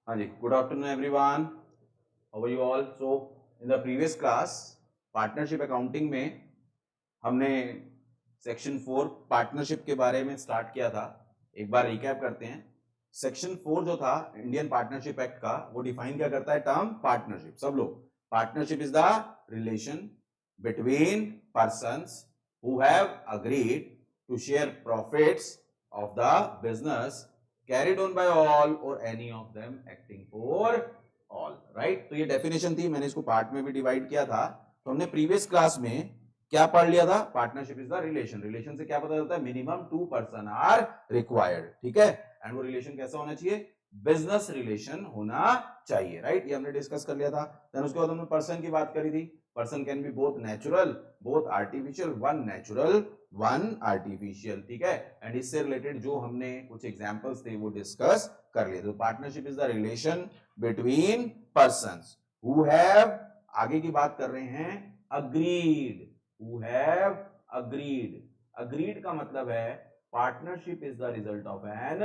हाँ जी, good afternoon everyone, how are you all. So in the previous class partnership accounting में हमने section 4 partnership के बारे में स्टार्ट किया था। एक बार रिकैप करते हैं। सेक्शन 4 जो था इंडियन पार्टनरशिप एक्ट का, वो डिफाइन क्या करता है टर्म पार्टनरशिप। सब लोग, partnership is the relation between persons who have agreed to share profits of the business carried on by all or any of them acting for all, right? तो ये definition थी, मैंने इसको पार्ट में भी divide किया था। तो हमने प्रीवियस क्लास में क्या पढ़ लिया था? Partnership is the relation. Relation से क्या पता चलता है? मिनिमम 2 पर्सन आर रिक्वायर्ड, ठीक है। एंड वो रिलेशन कैसा होना चाहिए? बिजनेस रिलेशन होना चाहिए, राइट? ये हमने डिस्कस कर लिया था। देन उसके बाद हमने पर्सन की बात करी थी। Person can be both natural, both artificial, one natural one artificial, ठीक है। एंड इससे रिलेटेड जो हमने कुछ एग्जांपल्स थे वो डिस्कस कर लिए। तो partnership is the relation between persons who have, आगे की बात कर रहे हैं, agreed, who have agreed. Agreed का मतलब है partnership is the result of an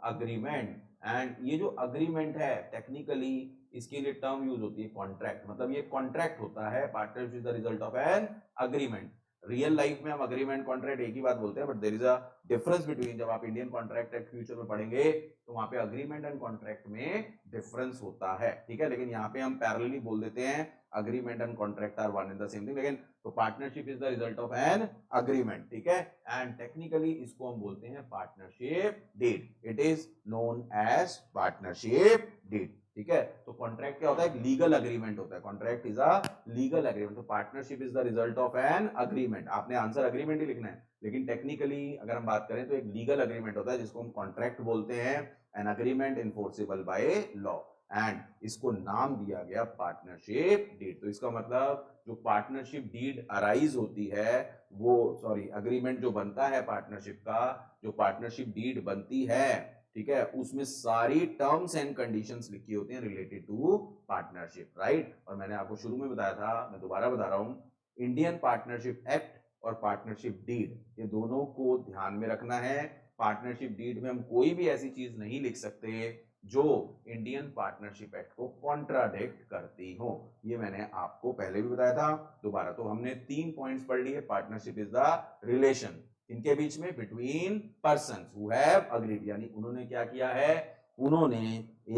agreement. And ये जो अग्रीमेंट है टेक्निकली इसके लिए टर्म यूज होती है कॉन्ट्रैक्ट, मतलब ये कॉन्ट्रैक्ट होता है। Partnership is the result of an agreement. Real life में हम अग्रीमेंट कॉन्ट्रैक्ट एक ही बात बोलते हैं, but there is a difference between. जब आप इंडियन कॉन्ट्रैक्ट एक्ट फ्यूचर में पढ़ेंगे तो वहां पे अग्रीमेंट एंड कॉन्ट्रैक्ट में डिफरेंस होता है, ठीक है। लेकिन यहाँ पे हम पैरेलली बोल देते हैं agreement and contract are one in the same thing. लेकिन तो partnership is the result of an agreement, ठीक है। एंड टेक्निकली इसको हम बोलते हैं partnership deed. It is known as partnership deed, ठीक है। तो कॉन्ट्रैक्ट क्या होता है? एक लीगल अग्रीमेंट होता है। Contract is a legal agreement. तो partnership is the result of an agreement. आपने आंसर अग्रीमेंट ही लिखना है, लेकिन टेक्निकली अगर हम बात करें तो एक लीगल अग्रीमेंट होता है जिसको हम कॉन्ट्रैक्ट बोलते हैं। An agreement enforceable by law, and इसको नाम दिया गया पार्टनरशिप डीड। तो इसका मतलब जो पार्टनरशिप डीड अराइज होती है वो, सॉरी, अग्रीमेंट जो बनता है पार्टनरशिप का, जो पार्टनरशिप डीड बनती है, ठीक है, उसमें सारी टर्म्स एंड कंडीशंस लिखी होती हैं रिलेटेड टू पार्टनरशिप, राइट। और मैंने आपको शुरू में बताया था, मैं दोबारा बता रहा हूं, इंडियन पार्टनरशिप एक्ट और पार्टनरशिप डीड ये दोनों को ध्यान में रखना है। पार्टनरशिप डीड में हम कोई भी ऐसी चीज नहीं लिख सकते जो इंडियन पार्टनरशिप एक्ट को कॉन्ट्राडिक्ट करती हो। ये मैंने आपको पहले भी बताया था। दोबारा, तो हमने 3 पॉइंट्स पढ़ लिए। पार्टनरशिप इज द रिलेशन इनके बीच में between persons who have agreed, यानी उन्होंने क्या किया है? उन्होंने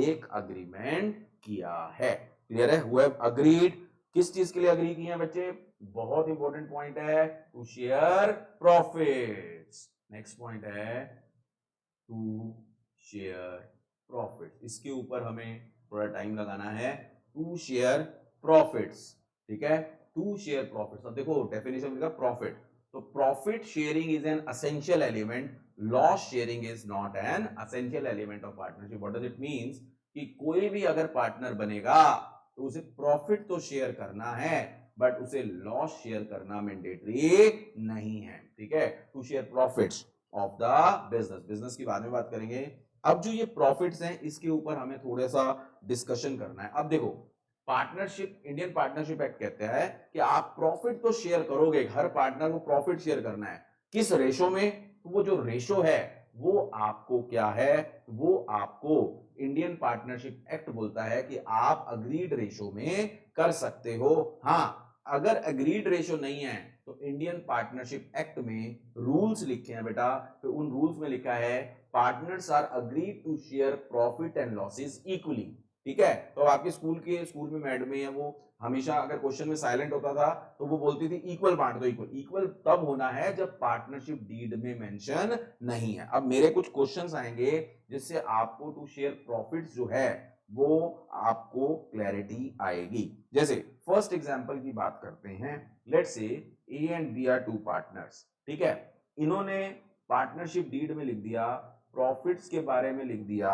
एक अग्रीमेंट किया है। क्लियर है? हु हैव अग्रीड, किस चीज के लिए अग्री किए हैं बच्चे? बहुत इंपॉर्टेंट पॉइंट है, to share profits. Next point है टू शेयर प्रॉफिट। इसके ऊपर हमें थोड़ा टाइम लगाना है। टू शेयर प्रॉफिट्स, ठीक है, टू शेयर प्रॉफिट्स। अब देखो डेफिनेशन लिखा प्रॉफिट, तो profit sharing is an essential element, loss sharing is not an essential element of partnership. What does it means? कि कोई भी अगर पार्टनर बनेगा तो उसे प्रॉफिट तो शेयर करना है, बट उसे लॉस शेयर करना मैंडेटरी नहीं है, ठीक है। To share profits of the business, business की बाद में बात करेंगे। अब जो ये प्रॉफिट्स हैं इसके ऊपर हमें थोड़ा सा डिस्कशन करना है। अब देखो, पार्टनरशिप, इंडियन पार्टनरशिप एक्ट कहता है कि आप प्रॉफिट तो शेयर करोगे, हर पार्टनर को प्रॉफिट शेयर करना है। किस रेशो में? तो वो जो रेशो है वो आपको क्या है? वो आपको इंडियन पार्टनरशिप एक्ट बोलता है कि आप अग्रीड रेशो में कर सकते हो। हाँ, अगर अग्रीड रेशो नहीं है तो इंडियन पार्टनरशिप एक्ट में रूल्स लिखे हैं बेटा। तो उन रूल्स में लिखा है partners are agreed to share profit and losses equally, ठीक है। तो आपके स्कूल में मैडम है, वो हमेशा अगर क्वेश्चन में साइलेंट होता था तो वो बोलती थी इक्वल बांट दो। इक्वल इक्वल तब होना है जब पार्टनरशिप डीड में मेंशन नहीं है। अब मेरे कुछ क्वेश्चंस आएंगे जिससे आपको टू शेयर प्रॉफिट्स जो है वो आपको क्लैरिटी आएगी। जैसे फर्स्ट एग्जांपल की बात करते हैं। Let's say A and B are two partners, ठीक है। इन्होंने पार्टनरशिप डीड में लिख दिया, प्रॉफिट्स के बारे में लिख दिया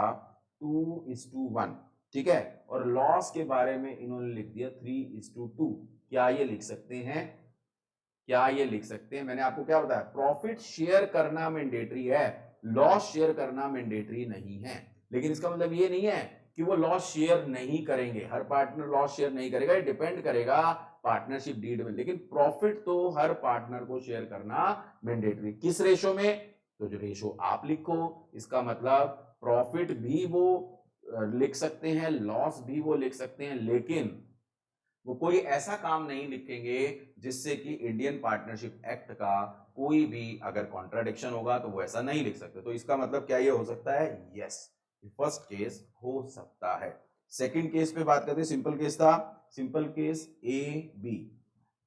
2:1, ठीक है, और लॉस के बारे में इन्होंने लिख दिया 3:2। क्या ये लिख सकते हैं? क्या ये लिख सकते हैं? मैंने आपको क्या बताया? प्रॉफिट शेयर करना मैंडेटरी है, लॉस शेयर करना मैंडेटरी नहीं है। लेकिन इसका मतलब ये नहीं है कि वो लॉस शेयर नहीं करेंगे, हर पार्टनर लॉस शेयर नहीं करेगा, ये डिपेंड करेगा पार्टनरशिप डीड में। लेकिन प्रॉफिट तो हर पार्टनर को शेयर करना मैंडेटरी। किस रेशो में? तो जो रेशो आप लिखो, इसका मतलब प्रॉफिट भी वो लिख सकते हैं, लॉस भी वो लिख सकते हैं, लेकिन वो कोई ऐसा काम नहीं लिखेंगे जिससे कि इंडियन पार्टनरशिप एक्ट का कोई भी अगर कॉन्ट्राडिक्शन होगा तो वो ऐसा नहीं लिख सकते। तो इसका मतलब क्या ये हो सकता है? यस, फर्स्ट केस हो सकता है। सेकंड केस पे बात करते हैं, सिंपल केस था, सिंपल केस ए बी।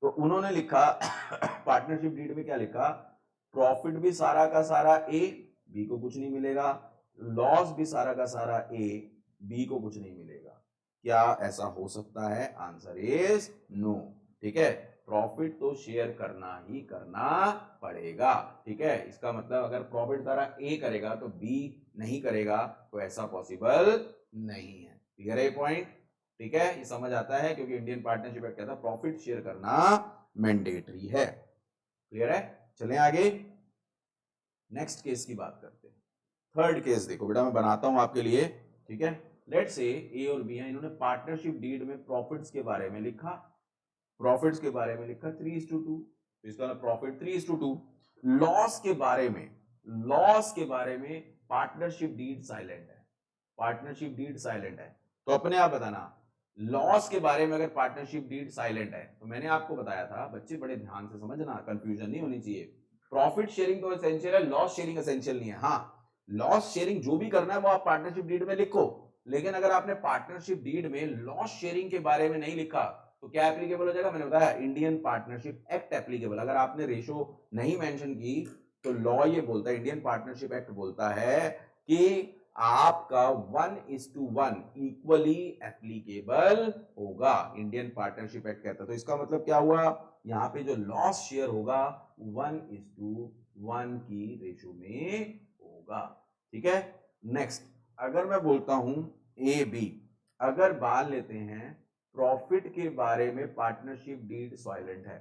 तो उन्होंने लिखा पार्टनरशिप डीड में क्या लिखा? प्रॉफिट भी सारा का सारा ए, बी को कुछ नहीं मिलेगा, लॉस भी सारा का सारा ए, बी को कुछ नहीं मिलेगा। क्या ऐसा हो सकता है? Answer is no. ठीक है, प्रॉफिट तो शेयर करना ही करना पड़ेगा। ठीक है, इसका मतलब अगर प्रॉफिट सारा ए करेगा तो बी नहीं करेगा, तो ऐसा पॉसिबल नहीं है। क्लियर है पॉइंट? ठीक है, ये समझ आता है, क्योंकि इंडियन पार्टनरशिप एक्ट कहता है प्रॉफिट शेयर करना मैंडेटरी है। क्लियर है? चलें आगे, नेक्स्ट केस की बात करते हैं। थर्ड केस देखो बेटा, मैं बनाता हूं आपके लिए। ठीक है, लेट्स से ए और बी हैं, इन्होंने पार्टनरशिप डीड में प्रॉफिट्स के बारे में लिखा, प्रॉफिट्स के बारे में लिखा 3:2, तो इसका मतलब प्रॉफिट 3:2। लॉस के बारे में, लॉस के बारे में पार्टनरशिप डीड साइलेंट है, पार्टनरशिप डीड साइलेंट है। तो अपने आप बताना, लॉस के बारे में अगर पार्टनरशिप डीड साइलेंट है, तो मैंने आपको बताया था बच्चे, बड़े ध्यान से समझना, कंफ्यूजन नहीं होनी चाहिए। प्रॉफिट शेयरिंग तो एसेंशियल है, लॉस शेयरिंग एसेंशियल नहीं है। हाँ, लॉस शेयरिंग जो भी करना है वो आप पार्टनरशिप डीड में लिखो, लेकिन अगर आपने पार्टनरशिप डीड में लॉस शेयरिंग के बारे में नहीं लिखा तो क्या एप्लीकेबल हो जाएगा? मैंने बताया इंडियन पार्टनरशिप एक्ट एप्लीकेबल। अगर आपने रेशो नहीं मेंशन की तो लॉ ये बोलता है, इंडियन पार्टनरशिप एक्ट बोलता है कि आपका 1:1 इक्वली एप्लीकेबल होगा, इंडियन पार्टनरशिप एक्ट कहता है। तो इसका मतलब क्या हुआ? यहां पे जो लॉस शेयर होगा 1:1 की रेशो में होगा। ठीक है, नेक्स्ट, अगर मैं बोलता हूं ए बी, अगर मान लेते हैं प्रॉफिट के बारे में पार्टनरशिप डीड साइलेंट है,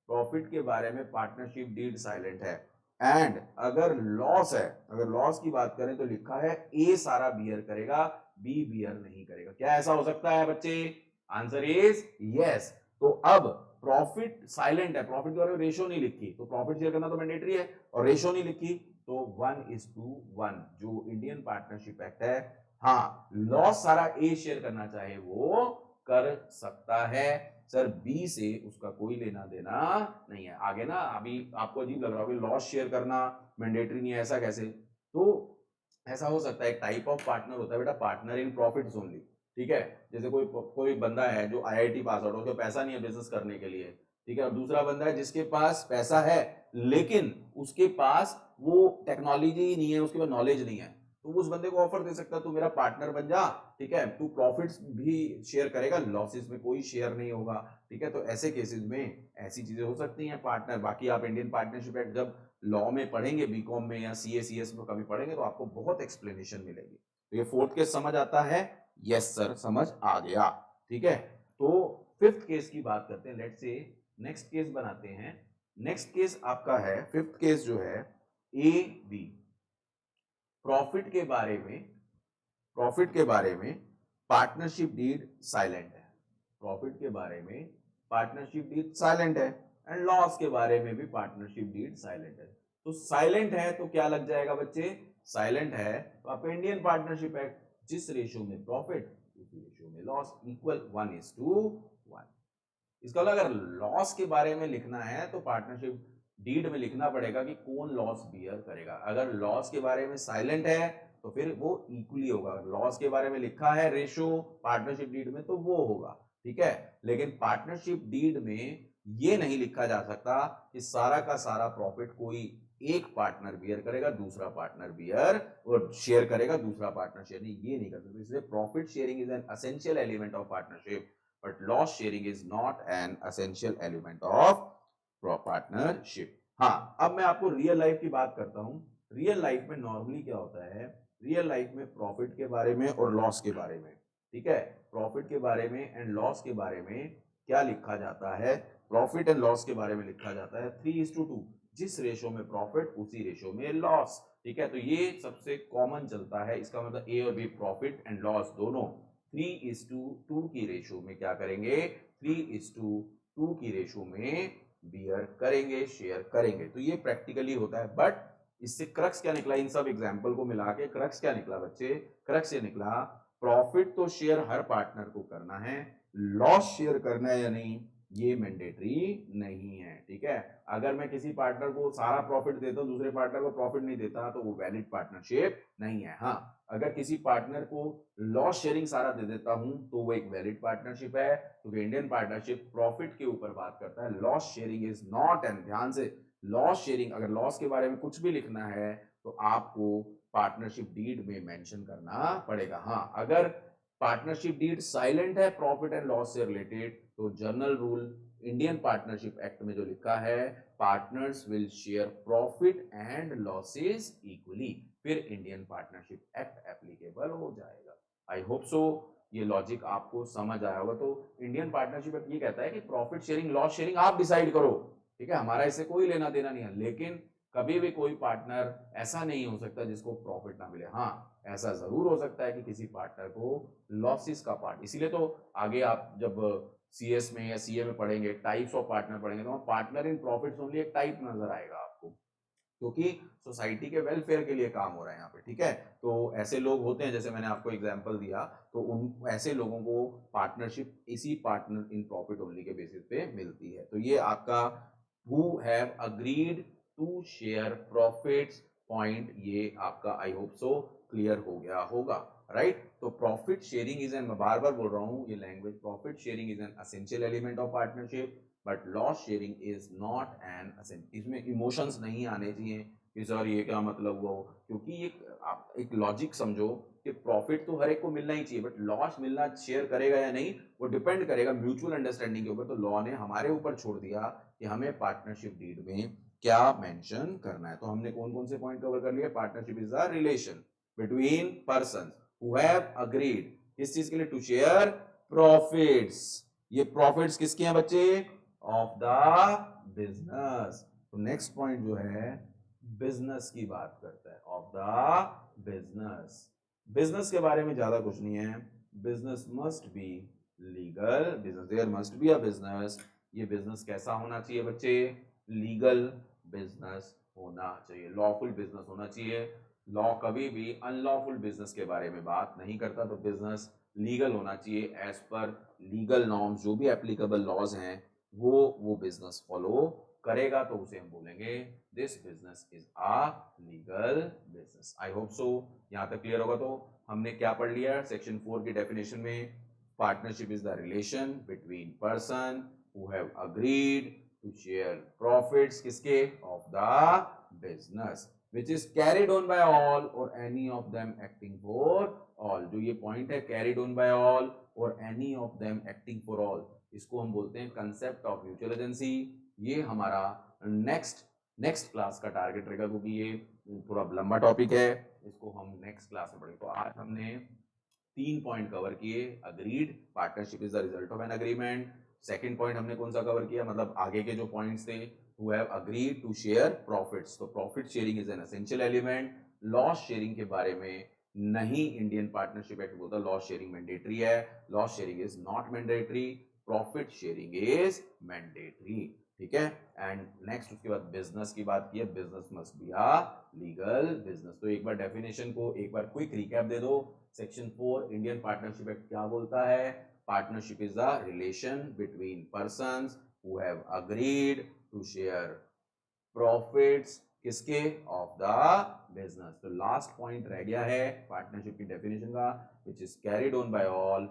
प्रॉफिट के बारे में पार्टनरशिप डीड साइलेंट है, एंड अगर लॉस है, अगर लॉस की बात करें तो लिखा है ए सारा बियर करेगा, बी बियर नहीं करेगा। क्या ऐसा हो सकता है बच्चे? Answer is yes. तो अब प्रॉफिट साइलेंट है, प्रॉफिट के बारे में रेशो नहीं लिखी, तो प्रॉफिट शेयर करना तो मैंडेटरी है, और रेशो नहीं लिखी तो 1:1 जो इंडियन पार्टनरशिप एक्ट है। हाँ, लॉस सारा ए शेयर करना चाहे वो कर सकता है, सर बी से उसका कोई लेना देना नहीं है। आगे ना, अभी आपको अजीब लग रहा होगा लॉस शेयर करना मैंडेटरी नहीं है, ऐसा कैसे? तो ऐसा हो सकता है, एक टाइप ऑफ पार्टनर होता है बेटा, पार्टनर इन प्रॉफिट्स ओनली। ठीक है, जैसे कोई कोई बंदा है जो आईआईटी पास आउट हो, उसके पैसा नहीं है बिजनेस करने के लिए। ठीक है, और दूसरा बंदा है जिसके पास पैसा है लेकिन उसके पास वो टेक्नोलॉजी नहीं है, उसके पास नॉलेज नहीं है, तो उस बंदे को ऑफर दे सकता है, तू मेरा पार्टनर बन जा। ठीक है, तू प्रॉफिट्स भी शेयर करेगा, लॉसेस में कोई शेयर नहीं होगा। ठीक है, तो ऐसे केसेस में ऐसी चीजें हो सकती हैं पार्टनर। बाकी आप इंडियन पार्टनरशिप एक्ट जब लॉ में पढ़ेंगे, बीकॉम में या सीएसीएस में कभी पढ़ेंगे, तो आपको बहुत एक्सप्लेनेशन मिलेगी। तो ये फोर्थ केस समझ आता है? यस सर, समझ आ गया। ठीक है, तो फिफ्थ केस की बात करते हैं। लेट्स से नेक्स्ट केस बनाते हैं। नेक्स्ट केस आपका है, फिफ्थ केस जो है ए बी, प्रॉफिट के बारे में, प्रॉफिट के बारे में पार्टनरशिप डीड साइलेंट है, प्रॉफिट के बारे में पार्टनरशिप डीड साइलेंट है, एंड लॉस के बारे में भी पार्टनरशिप डीड साइलेंट है। तो साइलेंट है तो क्या लग जाएगा बच्चे? साइलेंट है तो आप इंडियन पार्टनरशिप एक्ट, जिस रेशो में प्रॉफिट उसी रेशो में लॉस, इक्वल 1:1। इसका मतलब अगर लॉस के बारे में लिखना है तो पार्टनरशिप डीड में लिखना पड़ेगा कि कौन लॉस बियर करेगा। अगर लॉस के बारे में साइलेंट है तो फिर वो इक्वली होगा। लॉस के बारे में लिखा है रेशो पार्टनरशिप डीड में तो वो होगा। ठीक है, लेकिन पार्टनरशिप डीड में ये नहीं लिखा जा सकता कि सारा का सारा प्रॉफिट कोई एक पार्टनर बियर करेगा, दूसरा पार्टनर बियर और शेयर करेगा, दूसरा पार्टनर शेयर नहीं, ये नहीं कर सकते। इसलिए profit sharing is an essential element of partnership, but loss sharing is not an essential element of partnership। हाँ, अब मैं आपको रियल लाइफ की बात करता हूं। रियल लाइफ में नॉर्मली क्या होता है, रियल लाइफ में प्रॉफिट के बारे में और लॉस के बारे में, ठीक है, प्रॉफिट के बारे में एंड लॉस के बारे में क्या लिखा जाता है? प्रॉफिट एंड लॉस के बारे में लिखा जाता है 3:2, जिस रेशो में प्रॉफिट उसी रेशो में लॉस। ठीक है, तो ये सबसे कॉमन चलता है। इसका मतलब ए और बी, प्रॉफिट एंड लॉस दोनों 3:2 की रेशो में क्या करेंगे? 3:2 की रेशो में बियर करेंगे, शेयर करेंगे। तो ये प्रैक्टिकली होता है, बट इससे क्रक्स क्या निकला? इन सब एग्जाम्पल को मिला के क्रक्स क्या निकला बच्चे? क्रक्स ये निकला प्रॉफिट तो शेयर हर पार्टनर को करना है, लॉस शेयर करना है या नहीं ये मैंडेटरी नहीं है। ठीक है, अगर मैं किसी पार्टनर को सारा प्रॉफिट देता हूं, दूसरे पार्टनर को प्रॉफिट नहीं देता, तो वो वैलिड पार्टनरशिप नहीं है। हाँ, अगर किसी पार्टनर को लॉस शेयरिंग सारा दे देता हूं तो वो एक वैलिड पार्टनरशिप है, क्योंकि इंडियन पार्टनरशिप प्रॉफिट के ऊपर बात करता है। Loss sharing is not, and ध्यान से, लॉस शेयरिंग, अगर लॉस के बारे में कुछ भी लिखना है तो आपको पार्टनरशिप डीड में मेंशन करना पड़ेगा। हाँ, अगर पार्टनरशिप डीड साइलेंट है प्रॉफिट एंड लॉस से रिलेटेड, तो general rule Indian partnership act में जो लिखा है, partners will share profit and losses equally, फिर इंडियन पार्टनरशिप एक्ट एप्लीकेबल हो जाएगा। आई होप सो ये लॉजिक आपको समझ आया होगा। तो इंडियन पार्टनरशिप एक्ट ये कहता है कि प्रॉफिट शेयरिंग लॉस शेयरिंग आप डिसाइड करो, ठीक है, हमारा इससे कोई लेना देना नहीं है, लेकिन कभी भी कोई पार्टनर ऐसा नहीं हो सकता जिसको प्रॉफिट ना मिले। हाँ, ऐसा जरूर हो सकता है कि किसी पार्टनर को लॉसेस का पार्ट, इसीलिए तो आगे आप जब सीएस में या सीए में पढ़ेंगे, टाइप्स ऑफ पार्टनर पढ़ेंगे, तो पार्टनर इन प्रॉफिट्स ओनली एक टाइप नजर आएगा आपको, क्योंकि सोसाइटी के वेलफेयर के लिए काम हो रहा है यहाँ पे। ठीक है, तो ऐसे लोग होते हैं, जैसे मैंने आपको एग्जांपल दिया, तो उन ऐसे लोगों को पार्टनरशिप इसी पार्टनर इन प्रॉफिट ओनली के बेसिस पे मिलती है। तो ये आपका who have agreed to share profits point, ये आपका आई होप सो क्लियर हो गया होगा, राइट। तो प्रॉफिट शेयरिंग इज एन, मैं बार बार बोल रहा हूँ ये language, profit sharing is an essential element of partnership, but loss sharing is not an essential. इसमें इमोशंस नहीं आने चाहिए कि सर ये क्या मतलब हुआ हो, क्योंकि आप एक लॉजिक समझो कि प्रॉफिट तो हर एक को मिलना ही चाहिए, बट लॉस मिलना शेयर करेगा या नहीं वो डिपेंड करेगा म्यूचुअल अंडरस्टैंडिंग के ऊपर। तो लॉ ने हमारे ऊपर छोड़ दिया कि हमें पार्टनरशिप डीड में क्या मेंशन करना है। तो हमने कौन कौन से पॉइंट कवर कर लिए? Partnership is the relation between persons who have agreed किस चीज के लिए? To share profits. ये प्रॉफिट्स किसके हैं बच्चे? Of the business. तो नेक्स्ट पॉइंट जो है बिजनेस की बात करता है, ऑफ द बिजनेस। बिजनेस के बारे में ज्यादा कुछ नहीं है, business must be legal, business there must be a business. ये बिजनेस कैसा होना चाहिए बच्चे? लीगल बिजनेस होना चाहिए, लॉफुल बिजनेस होना चाहिए। लॉ कभी भी अनलॉफुल बिजनेस के बारे में बात नहीं करता, तो बिजनेस लीगल होना चाहिए, एज पर लीगल नॉर्म्स, जो भी एप्लीकेबल लॉज हैं वो बिजनेस फॉलो करेगा, तो उसे हम बोलेंगे this business is a legal business. I hope so यहां तक क्लियर होगा। तो हमने क्या पढ़ लिया सेक्शन 4 की डेफिनेशन में? Partnership is the relation between person who have agreed to share profits किसके? Of the business, which is carried on by all or any of them acting for all। जो ये पॉइंट है carried on by all or any of them acting for all, इसको हम बोलते हैं concept of mutual agency. ये हमारा next class का टारगेट रहेगा, क्योंकि ये थोड़ा लंबा टॉपिक है, इसको हम नेक्स्ट क्लास में पढ़ेंगे। तो आज हमने 3 पॉइंट कवर किए। Agreed, partnership is the result of an agreement. Second point हमने कौन सा कवर किया, मतलब आगे के जो पॉइंट्स थे, who have agreed to share profits। तो profit sharing is an essential element. Loss sharing के बारे में नहीं इंडियन पार्टनरशिप एक्ट बोलता लॉस शेयरिंग मैंडेटरी है, loss sharing is not mandatory, profit sharing is mandatory. ठीक है, एंड नेक्स्ट उसके बाद बिजनेस की बात की है, business must be a legal business. तो एक बार डेफिनेशन को एक बार क्विक रिकैप दे दो। सेक्शन 4 इंडियन पार्टनरशिप एक्ट क्या बोलता है? Partnership is the relation between persons who have agreed to share profits किसके? Of the business. तो लास्ट पॉइंट रह गया है पार्टनरशिप की डेफिनेशन का, which is carried on by all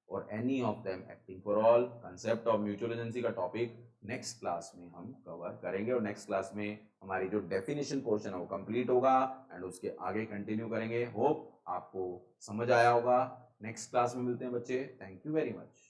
or any of them acting for all. Concept of mutual agency का topic next class में हम कवर करेंगे, और नेक्स्ट क्लास में हमारी जो डेफिनेशन पोर्शन है वो कंप्लीट होगा, एंड उसके आगे कंटिन्यू करेंगे। होप आपको समझ आया होगा। नेक्स्ट क्लास में मिलते हैं बच्चे, थैंक यू वेरी मच।